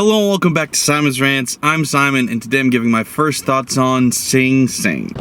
Hello and welcome back to Simon's Rants. I'm Simon, and today I'm giving my first thoughts on Sing Sing.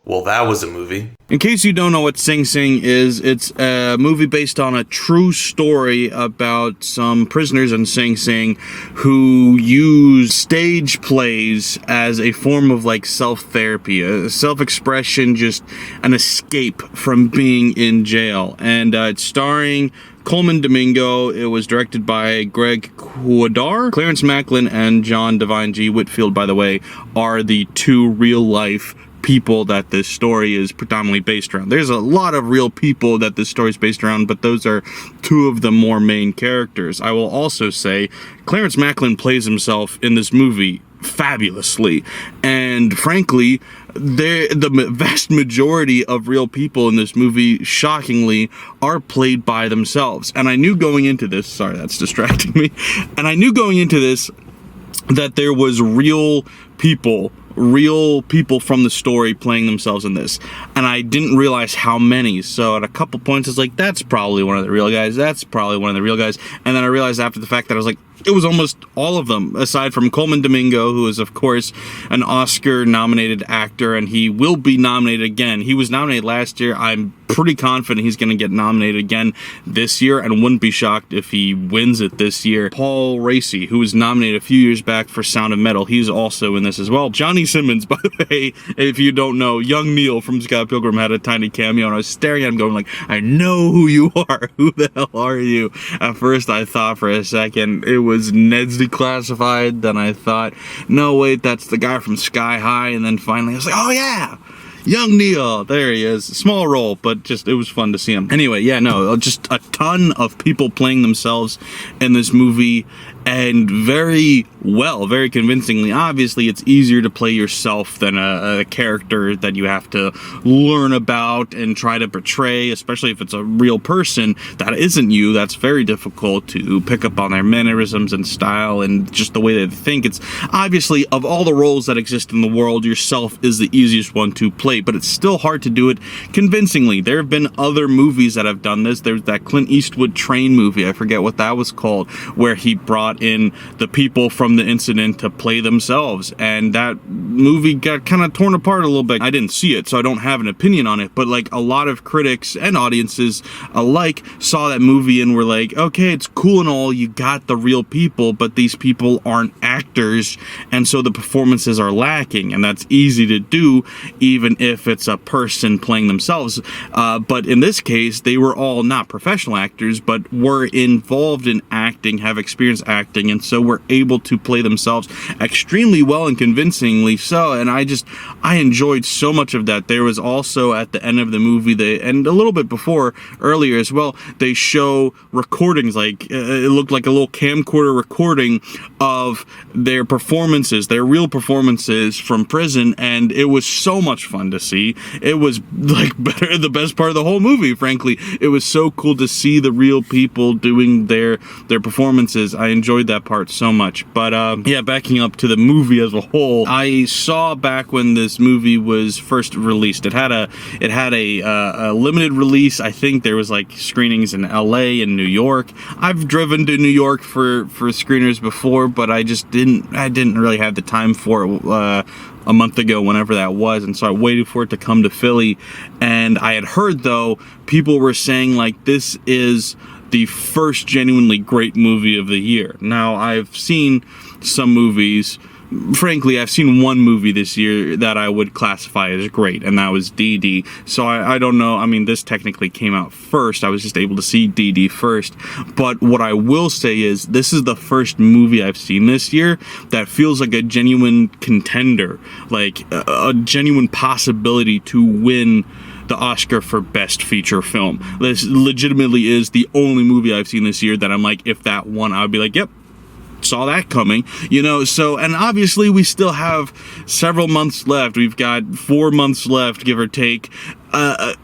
Well, that was a movie. In case you don't know what Sing Sing is, it's a movie based on a true story about some prisoners in Sing Sing who use stage plays as a form of like self-therapy, a self-expression, just an escape from being in jail. And it's starring Colman Domingo. It was directed by Greg Kuadar. Clarence Macklin and John Divine G. Whitfield, by the way, are the two real-life people that this story is predominantly based around. There's a lot of real people that this story is based around, but those are two of the more main characters. I will also say Clarence Macklin plays himself in this movie fabulously, and frankly, the vast majority of real people in this movie, shockingly, are played by themselves. And I knew going into this, sorry, that's distracting me, and I knew going into this that there was real people from the story playing themselves in this, and I didn't realize how many. So at a couple points I was like, that's probably one of the real guys, and then I realized after the fact that I was like, it was almost all of them, aside from Colman Domingo, who is of course an Oscar nominated actor, and he will be nominated again. He was nominated last year. I'm pretty confident he's going to get nominated again this year, and wouldn't be shocked if he wins it this year. Paul Raci, who was nominated a few years back for Sound of Metal, he's also in this as well. Johnny Simmons, by the way, if you don't know, young Neil from Scott Pilgrim had a tiny cameo, and I was staring at him going like, I know who you are. Who the hell are you? At first I thought for a second it was Ned's Declassified, then I thought, no wait, that's the guy from Sky High, and then finally I was like, oh yeah, young Neil, there he is. Small role, but just it was fun to see him. Anyway, yeah, no, just a ton of people playing themselves in this movie, and very well, very convincingly. Obviously, it's easier to play yourself than a character that you have to learn about and try to portray, especially if it's a real person that isn't you. That's very difficult to pick up on their mannerisms and style and just the way they think. It's obviously, of all the roles that exist in the world, yourself is the easiest one to play, but it's still hard to do it convincingly. There have been other movies that have done this. There's that Clint Eastwood Train movie, I forget what that was called, where he brought in the people from the incident to play themselves, and that movie got kind of torn apart a little bit. I didn't see it, so I don't have an opinion on it, but like a lot of critics and audiences alike saw that movie and were like, okay, it's cool and all, you got the real people, but these people aren't actors, and so the performances are lacking, and that's easy to do even if it's a person playing themselves. But in this case, they were all not professional actors, but were involved in acting, have experience acting, and so were able to play themselves extremely well and convincingly so, and I enjoyed so much of that. There was also at the end of the movie, and a little bit before, earlier as well, they show recordings, like it looked like a little camcorder recording of their performances, their real performances from prison, and it was so much fun to see. It was like the best part of the whole movie, frankly. It was so cool to see the real people doing their performances. I enjoyed that part so much. But yeah, backing up to the movie as a whole, I saw back when this movie was first released, it had a limited release. I think there was like screenings in LA and New York. I've driven to New York for screeners before, but I didn't really have the time for it a month ago, whenever that was, and so I waited for it to come to Philly. And I had heard, though, people were saying like this is the first genuinely great movie of the year. Now, I've seen some movies. Frankly, I've seen one movie this year that I would classify as great, and that was DD. So I don't know. I mean, this technically came out first. I was just able to see DD first. But what I will say is this is the first movie I've seen this year that feels like a genuine contender, like a genuine possibility to win the Oscar for Best Feature Film. This legitimately is the only movie I've seen this year that I'm like, if that won, I would be like, yep, saw that coming, you know. So, and obviously we still have several months left. We've got 4 months left, give or take.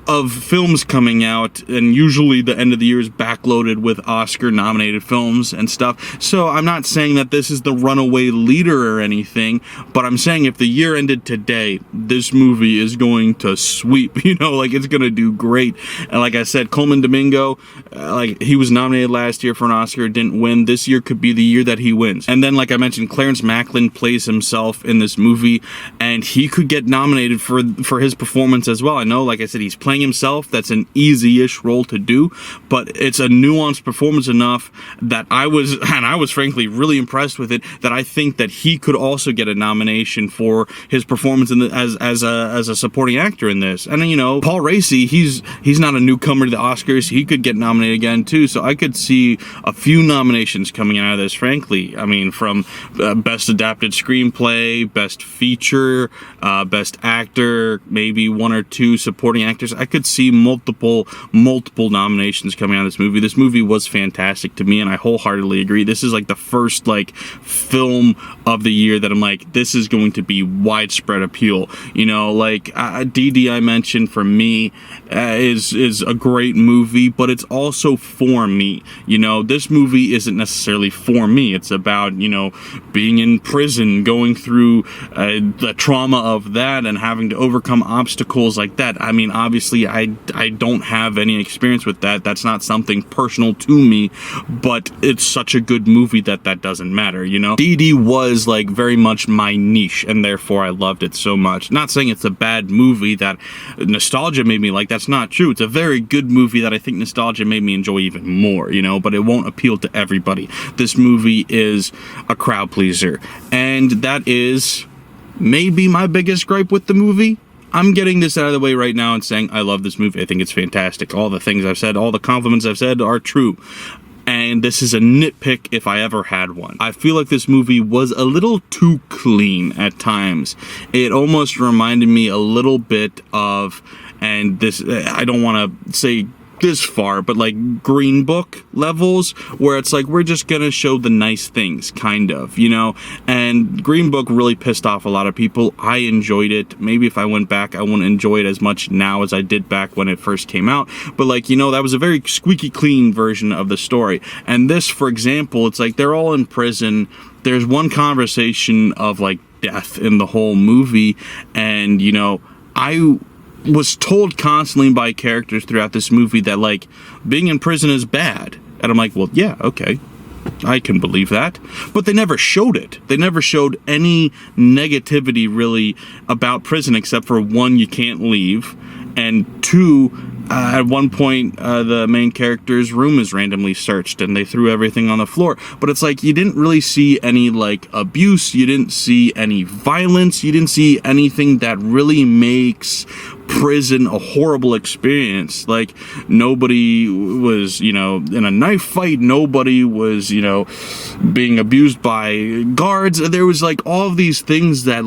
of films coming out, and usually the end of the year is backloaded with Oscar-nominated films and stuff. So I'm not saying that this is the runaway leader or anything, but I'm saying if the year ended today, this movie is going to sweep. Like it's going to do great. And like I said, Coleman Domingo, like he was nominated last year for an Oscar, didn't win. This year could be the year that he wins. And then, like I mentioned, Clarence Macklin plays himself in this movie, and he could get nominated for his performance as well. I know, like I said, he's playing himself. That's an easy-ish role to do, but it's a nuanced performance enough that I was frankly really impressed with it, that I think that he could also get a nomination for his performance as a supporting actor in this. And Paul Raci, he's not a newcomer to the Oscars. He could get nominated again too. So I could see a few nominations coming out of this, frankly. I mean, from Best Adapted Screenplay, Best Feature, Best Actor, maybe one or two supporting actors. I could see multiple nominations coming out of this movie. This movie was fantastic to me, and I wholeheartedly agree. This is like the first film of the year that I'm like, this is going to be widespread appeal. DD I mentioned, for me, is a great movie, but it's also for me. This movie isn't necessarily for me. It's about, being in prison, going through the trauma of that and having to overcome obstacles like that. I mean, obviously, I don't have any experience with that. That's not something personal to me, but it's such a good movie that doesn't matter, DD was very much my niche, and therefore I loved it so much. Not saying it's a bad movie that nostalgia made me like. That's not true. It's a very good movie that I think nostalgia made me enjoy even more, but it won't appeal to everybody. This movie is a crowd pleaser, and that is maybe my biggest gripe with the movie. I'm getting this out of the way right now and saying I love this movie. I think it's fantastic. All the things I've said, all the compliments I've said are true. And this is a nitpick if I ever had one. I feel like this movie was a little too clean at times. It almost reminded me a little bit of, and this, I don't want to say this far, but Green Book levels, where it's we're just gonna show the nice things, kind of, and Green Book really pissed off a lot of people. I enjoyed it. Maybe if I went back, I wouldn't enjoy it as much now as I did back when it first came out, but that was a very squeaky clean version of the story. And this, for example, it's they're all in prison. There's one conversation of death in the whole movie, and I was told constantly by characters throughout this movie that being in prison is bad, and I'm well, yeah, okay, I can believe that, but they never showed it. They never showed any negativity really about prison, except for one, you can't leave, and two, at one point, the main character's room is randomly searched and they threw everything on the floor. But it's you didn't really see any abuse, you didn't see any violence, you didn't see anything that really makes prison a horrible experience. Nobody was, in a knife fight, nobody was, being abused by guards. There was all of these things that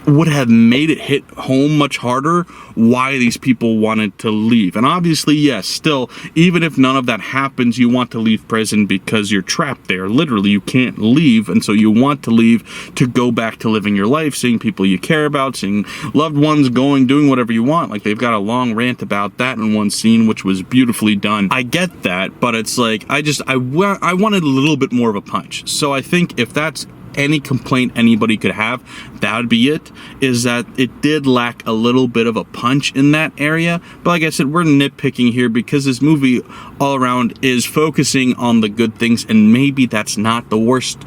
would have made it hit home much harder why these people wanted to leave. And obviously, yes, still, even if none of that happens, you want to leave prison because you're trapped there. Literally, you can't leave, and so you want to leave to go back to living your life, seeing people you care about, seeing loved ones doing whatever you want. They've got a long rant about that in one scene, which was beautifully done. I get that, but it's I wanted a little bit more of a punch. So I think if that's any complaint anybody could have, that would be it, is that it did lack a little bit of a punch in that area. But like I said, we're nitpicking here because this movie all around is focusing on the good things, and maybe that's not the worst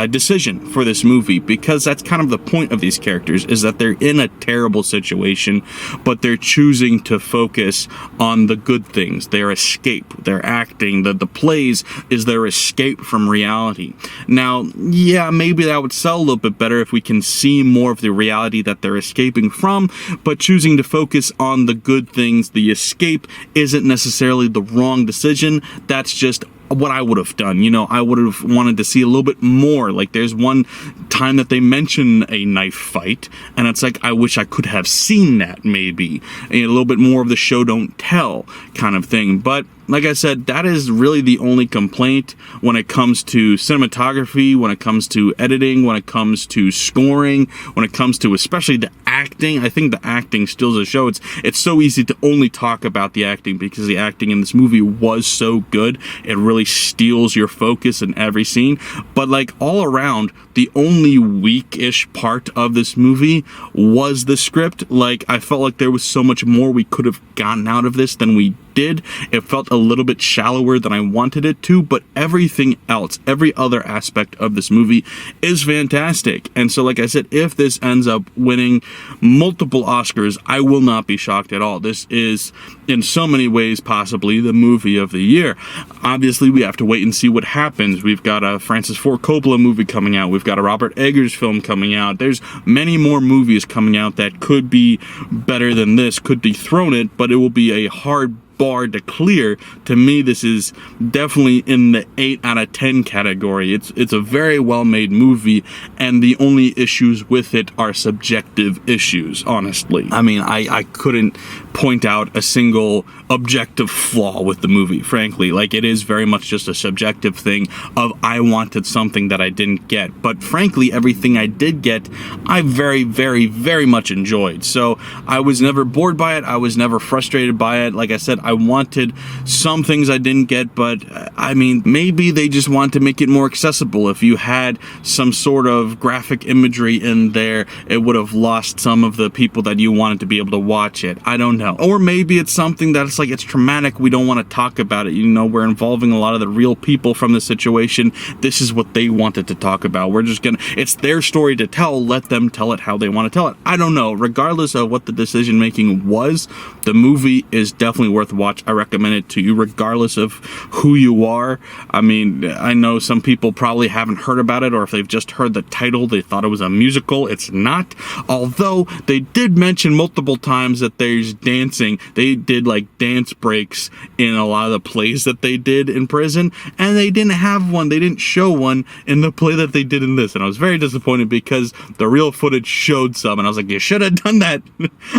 decision for this movie, because that's kind of the point of these characters, is that they're in a terrible situation, but they're choosing to focus on the good things, their escape, their acting, the plays is their escape from reality. Now, yeah, maybe that would sell a little bit better if we can see more of the reality that they're escaping from, but choosing to focus on the good things, the escape, isn't necessarily the wrong decision. That's just what I would have done. I would have wanted to see a little bit more. There's one time that they mention a knife fight, and it's I wish I could have seen that, maybe. A little bit more of the show don't tell kind of thing. But like I said, that is really the only complaint when it comes to cinematography, when it comes to editing, when it comes to scoring, when it comes to especially the acting. I think the acting steals the show. It's so easy to only talk about the acting because the acting in this movie was so good. It really steals your focus in every scene. But like all around, the only weak-ish part of this movie was the script. Like, I felt like there was so much more we could have gotten out of this than we did. It felt a little bit shallower than I wanted it to, but everything else, every other aspect of this movie is fantastic. And so, like I said, if this ends up winning multiple Oscars, I will not be shocked at all. This is, in so many ways, possibly the movie of the year. Obviously, we have to wait and see what happens. We've got a Francis Ford Coppola movie coming out. We've got a Robert Eggers film coming out. There's many more movies coming out that could be better than this, could dethrone it, but it will be a hard bar to clear. To me, this is definitely in the 8 out of 10 category. It's a very well-made movie, and the only issues with it are subjective issues, honestly. I mean, I couldn't point out a single objective flaw with the movie, frankly. Like, it is very much just a subjective thing of I wanted something that I didn't get. But frankly, everything I did get, I very, very, very much enjoyed. So I was never bored by it. I was never frustrated by it. Like I said, I wanted some things I didn't get, but I mean, maybe they just want to make it more accessible. If you had some sort of graphic imagery in there, it would have lost some of the people that you wanted to be able to watch it. I don't know. Or maybe it's something that's like, it's traumatic, we don't want to talk about it. You know, we're involving a lot of the real people from the situation. This is what they wanted to talk about. We're just gonna, it's their story to tell, let them tell it how they want to tell it. I don't know. Regardless of what the decision making was, the movie is definitely worth watch. I recommend it to you regardless of who you are. I mean, I know some people probably haven't heard about it, or if they've just heard the title, they thought it was a musical. It's not. Although they did mention multiple times that there's dancing. They did like dance breaks in a lot of the plays that they did in prison, and they didn't have one. They didn't show one in the play that they did in this, and I was very disappointed because the real footage showed some, and I was like, you should have done that.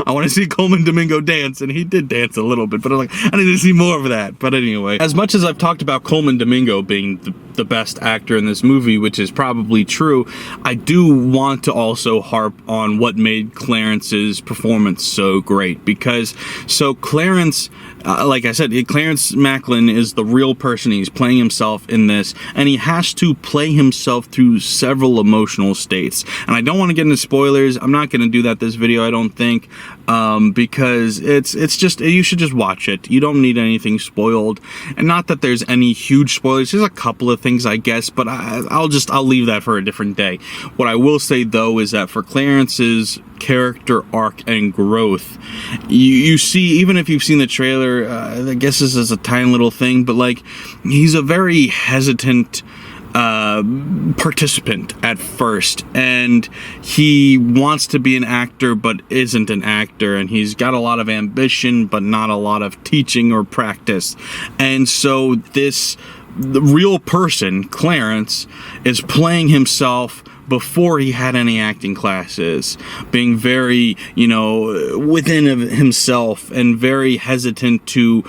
I want to see Colman Domingo dance, and he did dance a little bit, but I was like, I need to see more of that. But anyway, as much as I've talked about Colman Domingo being the best actor in this movie, which is probably true, I do want to also harp on what made Clarence's performance so great, because so Clarence, like I said, Clarence Macklin is the real person. He's playing himself in this, and he has to play himself through several emotional states. And I don't want to get into spoilers. I'm not going to do that this video, I don't think, because it's just, you should just watch it. You don't need anything spoiled, and not that there's any huge spoilers. There's a couple of things, I guess, but I'll leave that for a different day. What I will say though is that for Clarence's character arc and growth, you see, even if you've seen the trailer, I guess this is a tiny little thing, but like, he's a very hesitant participant at first, and he wants to be an actor but isn't an actor, and he's got a lot of ambition but not a lot of teaching or practice. And so the real person, Clarence, is playing himself before he had any acting classes, being very, within of himself and very hesitant to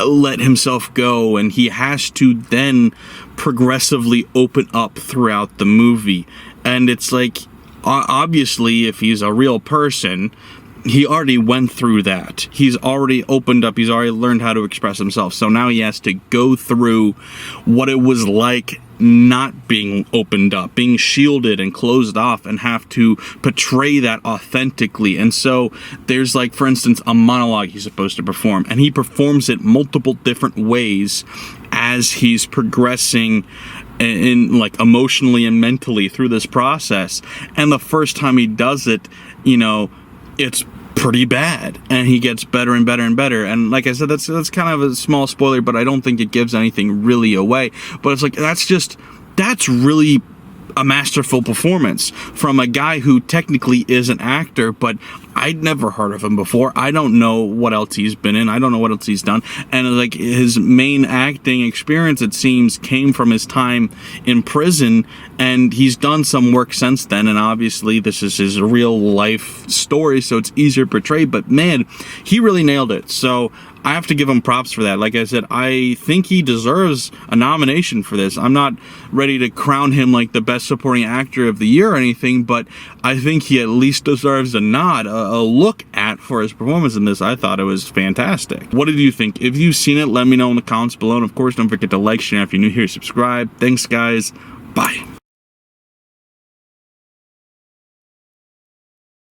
let himself go, and he has to then progressively open up throughout the movie. And it's like, obviously, if he's a real person, he already went through that. He's already opened up. He's already learned how to express himself. So now he has to go through what it was like not being opened up, being shielded and closed off, and have to portray that authentically. And so there's, like, for instance, a monologue he's supposed to perform, and he performs it multiple different ways as he's progressing in like emotionally and mentally through this process. And the first time he does it, it's pretty bad, and he gets better and better and better. And like I said, that's kind of a small spoiler, but I don't think it gives anything really away. But it's like, that's really a masterful performance from a guy who technically is an actor, but I'd never heard of him before. I don't know what else he's been in. I don't know what else he's done. And like, his main acting experience, it seems, came from his time in prison, and he's done some work since then. And obviously this is his real life story, so it's easier to portray, but man, he really nailed it. So I have to give him props for that. Like I said, I think he deserves a nomination for this. I'm not ready to crown him like the best supporting actor of the year or anything, but I think he at least deserves a nod, a look at for his performance in this. I thought it was fantastic. What did you think? If you've seen it, let me know in the comments below. And of course, don't forget to like, share. If you're new here, subscribe. Thanks, guys. Bye.